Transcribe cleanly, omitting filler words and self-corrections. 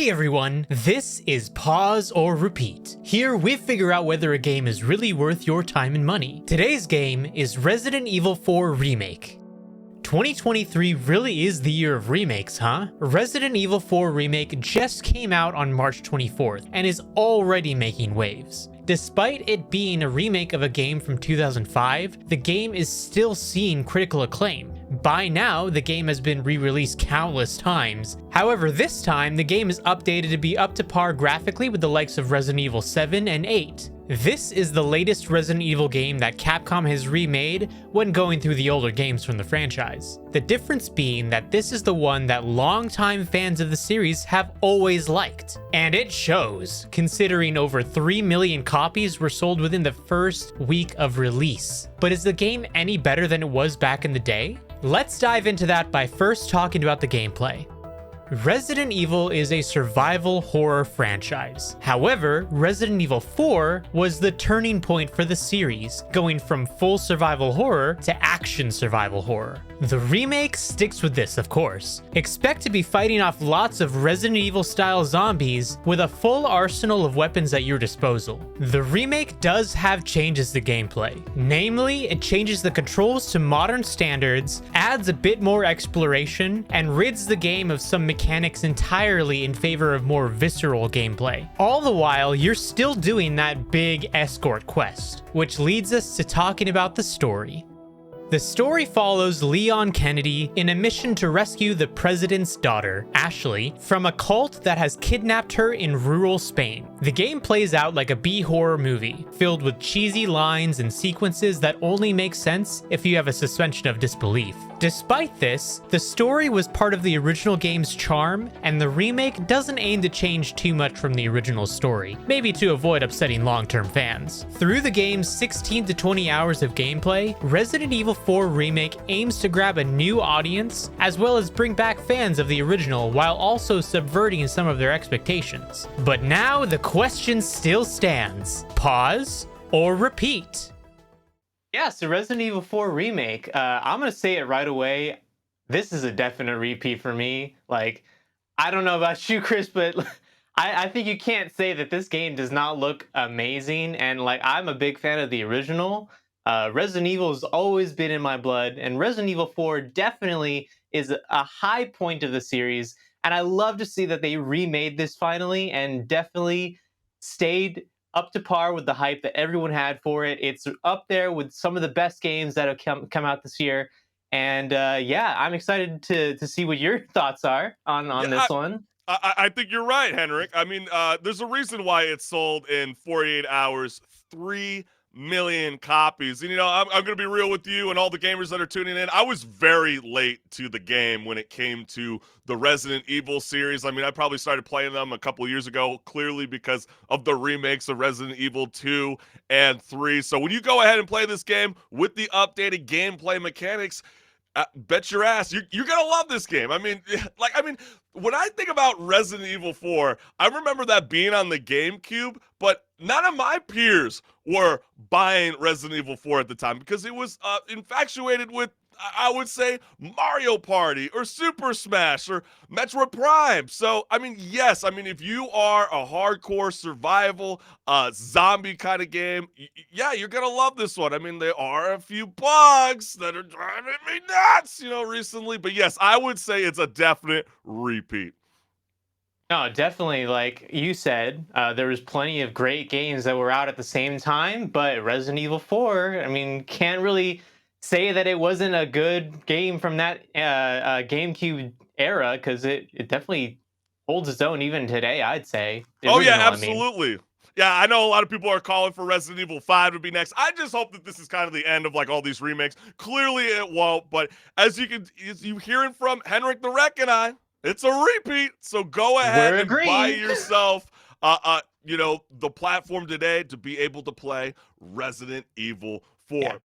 Hey everyone, this is Pause or Repeat. Here we figure out whether a game is really worth your time and money. Today's game is Resident Evil 4 Remake. 2023 really is the year of remakes, huh? Resident Evil 4 Remake just came out on March 24th and is already making waves. Despite it being a remake of a game from 2005, the game is still seeing critical acclaim. By now, the game has been re-released countless times. However, this time, the game is updated to be up to par graphically with the likes of Resident Evil 7 and 8. This is the latest Resident Evil game that Capcom has remade when going through the older games from the franchise. The difference being that this is the one that longtime fans of the series have always liked. And it shows, considering over 3 million copies were sold within the first week of release. But is the game any better than it was back in the day? Let's dive into that by first talking about the gameplay. Resident Evil is a survival horror franchise. However, Resident Evil 4 was the turning point for the series, going from full survival horror to action survival horror. The remake sticks with this, of course. Expect to be fighting off lots of Resident Evil style zombies with a full arsenal of weapons at your disposal. The remake does have changes to gameplay. Namely, it changes the controls to modern standards, adds a bit more exploration, and rids the game of some mechanics entirely in favor of more visceral gameplay. All the while, you're still doing that big escort quest, which leads us to talking about the story. The story follows Leon Kennedy in a mission to rescue the president's daughter, Ashley, from a cult that has kidnapped her in rural Spain. The game plays out like a B-horror movie, filled with cheesy lines and sequences that only make sense if you have a suspension of disbelief. Despite this, the story was part of the original game's charm, and the remake doesn't aim to change too much from the original story, maybe to avoid upsetting long-term fans. Through the game's 16 to 20 hours of gameplay, Resident Evil 4 Remake aims to grab a new audience, as well as bring back fans of the original while also subverting some of their expectations. But now the question still stands. Pause or repeat? Yeah, so Resident Evil 4 Remake, I'm gonna say it right away. This is a definite repeat for me. Like, I don't know about you, Chris, but I think you can't say that this game does not look amazing. And like, I'm a big fan of the original. Resident Evil has always been in my blood, and Resident Evil 4 definitely is a high point of the series. And I love to see that they remade this finally and definitely stayed up to par with the hype that everyone had for it. It's up there with some of the best games that have come out this year. And yeah, I'm excited to see what your thoughts are on this one. I think you're right, Henrik. I mean, there's a reason why it sold in 48 hours, 3 million copies. And, you know, I'm going to be real with you and all the gamers that are tuning in. I was very late to the game when it came to the Resident Evil series. I mean, I probably started playing them a couple years ago, clearly because of the remakes of Resident Evil 2 and 3. So when you go ahead and play this game with the updated gameplay mechanics, bet your ass you're gonna love this game. I mean, when I think about Resident Evil 4, I remember that being on the GameCube, but none of my peers were buying Resident Evil 4 at the time because it was infatuated with, I would say, Mario Party or Super Smash or Metroid Prime. So, I mean, yes, I mean, if you are a hardcore survival, zombie kind of game, yeah, you're going to love this one. I mean, there are a few bugs that are driving me nuts, you know, recently. But yes, I would say it's a definite repeat. No, definitely. Like you said, there was plenty of great games that were out at the same time, but Resident Evil 4, I mean, can't really say that it wasn't a good game from that GameCube era, because it definitely holds its own even today, I'd say. The Oh, yeah, original, absolutely. Yeah, I know a lot of people are calling for Resident Evil 5 to be next. I just hope that this is kind of the end of like all these remakes. Clearly it won't, but as you hearing from Henrik the Wreck and I, it's a repeat. So go ahead and buy yourself you know, the platform today to be able to play Resident Evil 4. Yeah.